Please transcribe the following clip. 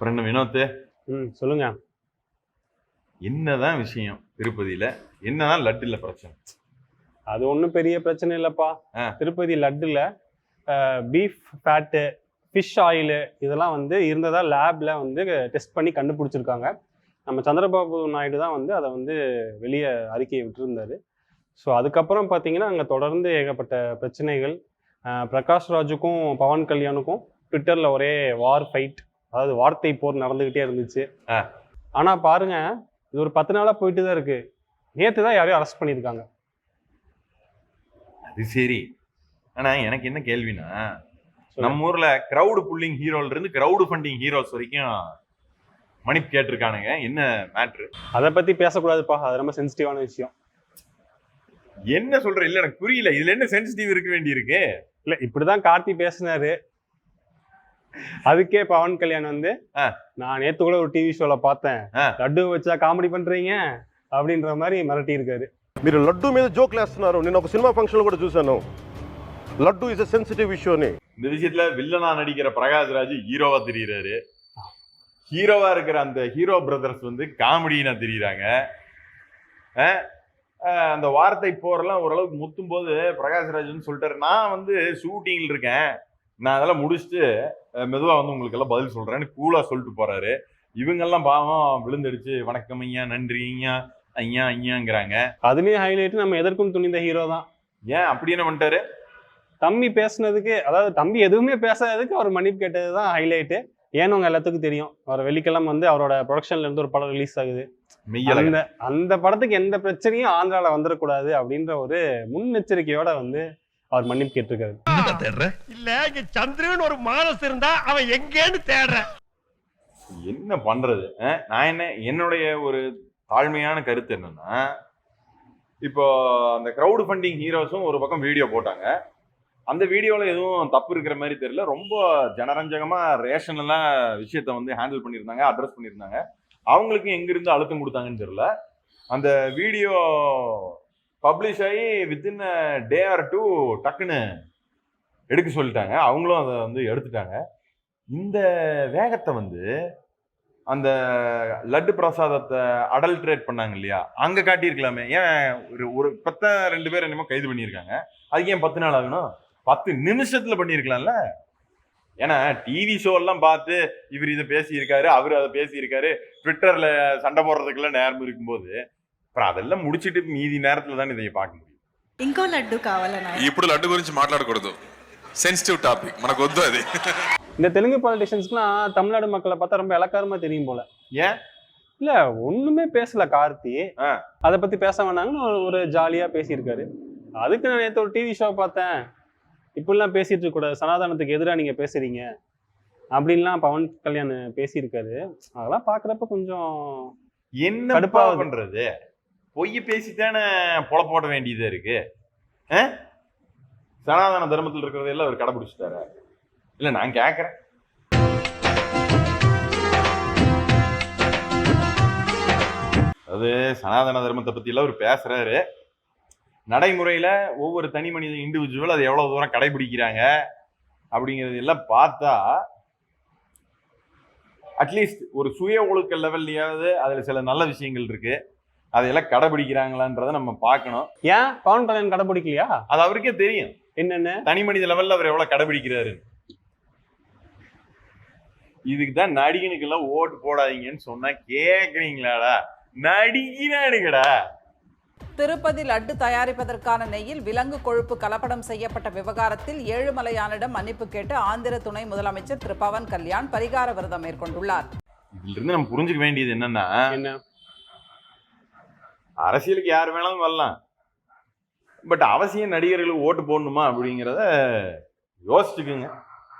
அப்புறம் என்ன வினோத்து? சொல்லுங்க. என்னதான் விஷயம் திருப்பதியில? என்னதான் லட்டுல பிரச்சனை? அது ஒன்றும் பெரிய பிரச்சனை இல்லைப்பா. திருப்பதி லட்டுல பீஃப் ஃபேட்டு, ஃபிஷ் ஆயிலு இதெல்லாம் வந்து இருந்ததா லேப்ல வந்து டெஸ்ட் பண்ணி கண்டுபிடிச்சிருக்காங்க. நம்ம சந்திரபாபு நாயுடு தான் வந்து அதை வந்து வெளியே அறிக்கையை விட்டுருந்தாரு. ஸோ அதுக்கப்புறம் பார்த்தீங்கன்னா அங்கே தொடர்ந்து ஏகப்பட்ட பிரச்சனைகள். பிரகாஷ் ராஜுக்கும் பவன் கல்யாணுக்கும் ட்விட்டரில் ஒரே வார் ஃபைட், அதாவது வார்த்தை போர் நடந்துக்கிட்டே இருந்துச்சு. ஆனால் பாருங்க, இது ஒரு 10 நாளாக போயிட்டு தான் இருக்கு. நேற்று தான் யாரையும் அரெஸ்ட் பண்ணியிருக்காங்க. அது சரி. ஆனா எனக்கு என்ன கேள்வினா, நம்ம ஊர்ல கிரவுடு புல்லிங் ஹீரோல இருந்து கிரவுடு ஃபண்டிங் ஹீரோஸ் வரைக்கும் மன்னிப்பு கேட்டிருக்கானுங்க. என்ன மேட்ரு? அதை பத்தி பேசக்கூடாதுப்பா, அது ரொம்ப சென்சிட்டிவான விஷயம். என்ன சொல்ற? இல்ல எனக்கு புரியல. இதுல என்ன சென்சிட்டிவ் இருக்க வேண்டி இருக்கு? இல்ல இப்படிதான் கார்த்தி பேசினாரு. அதுக்கே பவன் கல்யாண் வந்து நான் நேத்து கூட ஒரு டிவி ஷோல பார்த்தேன், லட்டு வச்சா காமெடி பண்றீங்க அப்படின்ற மாதிரி மிரட்டி இருக்காரு. మీరు లడ్డు మీద జోక్లు వేస్తున్నారు. నేను ఒక సినిమా ఫంక్షన్ కూడా చూశాను. Laddu is a sensitive issue అని. இந்த விஷயத்துல வில்லனா நடிக்கிற பிரகாஷ் ராஜ் ஹீரோவா தெரியுறாரு. ஹீரோவா இருக்கிற அந்த ஹீரோ பிரதர்ஸ் வந்து காமெடினா தெரியுறாங்க. அந்த வார்த்தை போரெல்லாம் ஓரளவுக்கு முத்தும் போது பிரகாஷ் ராஜ் வந்து சொல்லிட்டாரு, நான் வந்து ஷூட்டிங்ல இருக்கேன், நான் அதெல்லாம் முடிச்சுட்டு மெதுவா வந்து உங்களுக்கு எல்லாம் பதில் சொல்றேன்னு கூலா சொல்லிட்டு போறாரு. இவங்கெல்லாம் பாவம் விழுந்தடிச்சு வணக்கம் ஐயா, நன்றி ஐயா, ஐயா ஐயாங்கிறாங்க. அதுலயும் ஹைலைட் நம்ம எதற்கும் துணிந்த ஹீரோ தான். ஏன் அப்படி என்ன பண்ணிட்டாரு? தம்பி பேசுனதுக்கு, அதாவது தம்பி எதுவுமே பேசாததுக்கு அவர் மன்னிப்பு கேட்டதுதான் ஹைலைட்டு. ஏன்னு உங்க எல்லாத்துக்கும் தெரியும், அவர் வெள்ளிக்கிழமை வந்து அவரோட ப்ரொடக்ஷன்ல இருந்து ஒரு படம் ரிலீஸ் ஆகுது. அந்த படத்துக்கு எந்த பிரச்சனையும் ஆந்திரால வந்துடக்கூடாது அப்படின்ற ஒரு முன்னெச்சரிக்கையோட வந்து அவர் மன்னிப்பு கேட்டிருக்காரு. இல்ல இங்க சந்திரன் ஒரு மானஸ் இருந்தா அவன் எங்கேன்னு தேடுற. என்ன பண்றது? நான் என்னுடைய ஒரு தாழ்மையான கருத்து என்னன்னா, இப்போ அந்த கிரவுட் ஃபண்டிங் ஹீரோஸும் ஒரு பக்கம் வீடியோ போட்டாங்க. அந்த வீடியோல எதுவும் தப்பு இருக்கிற மாதிரி தெரியல. ரொம்ப ஜனரஞ்சகமா ரேஷனலா விஷயத்த வந்து ஹேண்டில் பண்ணியிருந்தாங்க, அட்ரஸ் பண்ணியிருந்தாங்க. அவங்களுக்கு எங்கிருந்து அழுத்தம் கொடுத்தாங்கன்னு தெரியல. அந்த வீடியோ பப்ளிஷ் ஆகி வித்தின் டே ஆர் டூ டக்குன்னு எடுக்க சொல்லிட்டாங்க. அவங்களும் அதை வந்து எடுத்துட்டாங்க. இந்த வேகத்தை வந்து அந்த லட்டு பிரசாதத்தை அடல்ட்ரேட் பண்ணாங்க இல்லையா, அங்க காட்டியிருக்கலாமே. ஏன் ஒரு 2 பேர் என்னமோ கைது பண்ணியிருக்காங்க. அதுக்கு ஏன் 10 நாள் ஆகணும்? 10 நிமிஷத்துல பண்ணியிருக்கலாம்ல. ஏன்னா டிவி ஷோ எல்லாம் பார்த்து இவர் இதை பேசியிருக்காரு, அவரு அதை பேசியிருக்காரு, ட்விட்டர்ல சண்டை போடுறதுக்கெல்லாம் நேரம் இருக்கும்போது அப்புறம் அதெல்லாம் முடிச்சுட்டு மீதி நேரத்துல தான் இதை பார்க்க முடியும். ఇంకో లడ్డు కావాలన్నా ఇప్పుడు లడ్డు గురించి మాట్లాడకూడదు, సెన్సిటివ్ టాపిక్, మనకు వద్దు అది. இந்த தெலுங்கு பாலிட்டிஷியன்ஸ்க்குலாம் தமிழ்நாடு மக்களை பார்த்தா ரொம்ப இலக்காரமா தெரியும் போல. ஏன் இல்ல ஒண்ணுமே பேசல கார்த்தி, அதை பத்தி பேச வேணாங்கன்னு ஒரு ஜாலியா பேசியிருக்காரு. அதுக்கு நான் நேற்று ஒரு டிவி ஷோ பார்த்தேன், இப்படிலாம் பேசிட்டு இருக்க கூடாது, சனாதனத்துக்கு எதிராக நீங்க பேசுறீங்க அப்படின்லாம் பவன் கல்யாண் பேசியிருக்காரு. அதெல்லாம் பாக்குறப்ப கொஞ்சம் என்ன கடுப்பா பண்றது? பொய் பேசித்தானே போட வேண்டியதா இருக்கு. சனாதன தர்மத்தில் இருக்கிறதெல்லாம் அவர் கடைபிடிச்சிட்டாரு. இல்ல நான் கேக்குறேன், அது சனாதன தர்மத்தை பத்தி எல்லாம் அவர் பேசுறாரு. நடைமுறையில ஒவ்வொரு தனி மனித இண்டிவிஜுவல் அதை எவ்வளவு தூரம் கடைபிடிக்கிறாங்க அப்படிங்கிறது எல்லாம் பார்த்தா அட்லீஸ்ட் ஒரு சுய ஒழுக்க லெவல்லையாவது அதுல சில நல்ல விஷயங்கள் இருக்கு, அதையெல்லாம் கடைபிடிக்கிறாங்களான்றதை நம்ம பார்க்கணும். ஏன் பவன் கல்யாண் கடைபிடிக்கலையா? அது அவருக்கே தெரியும் என்னன்னு. தனி மனித லெவல்ல அவர் எவ்வளவு கடைபிடிக்கிறாரு. இதுக்குதான் நடிகனுக்கு எல்லாம் ஓட்டு போடாதீங்கன்னு சொன்னா கேக்குறீங்களாடா? நடிகனானுங்கடா. திருப்பதி லட்டு தயாரிப்பதற்கான நெய்யில் விலங்கு கொழுப்பு கலப்படம் செய்யப்பட்ட விவகாரத்தில் ஏழுமலையானிடம் மன்னிப்பு கேட்டு ஆந்திர துணை முதலமைச்சர் திரு பவன் கல்யாண் பரிகார விரதம் மேற்கொண்டுள்ளார். இதுல இருந்து நம்ம புரிஞ்சுக்க வேண்டியது என்னன்னா, அரசியலுக்கு யார் வேணாலும் வரலாம், பட் அவசியம் நடிகர்களுக்கு ஓட்டு போடணுமா அப்படிங்கிறத யோசிச்சுக்குங்க.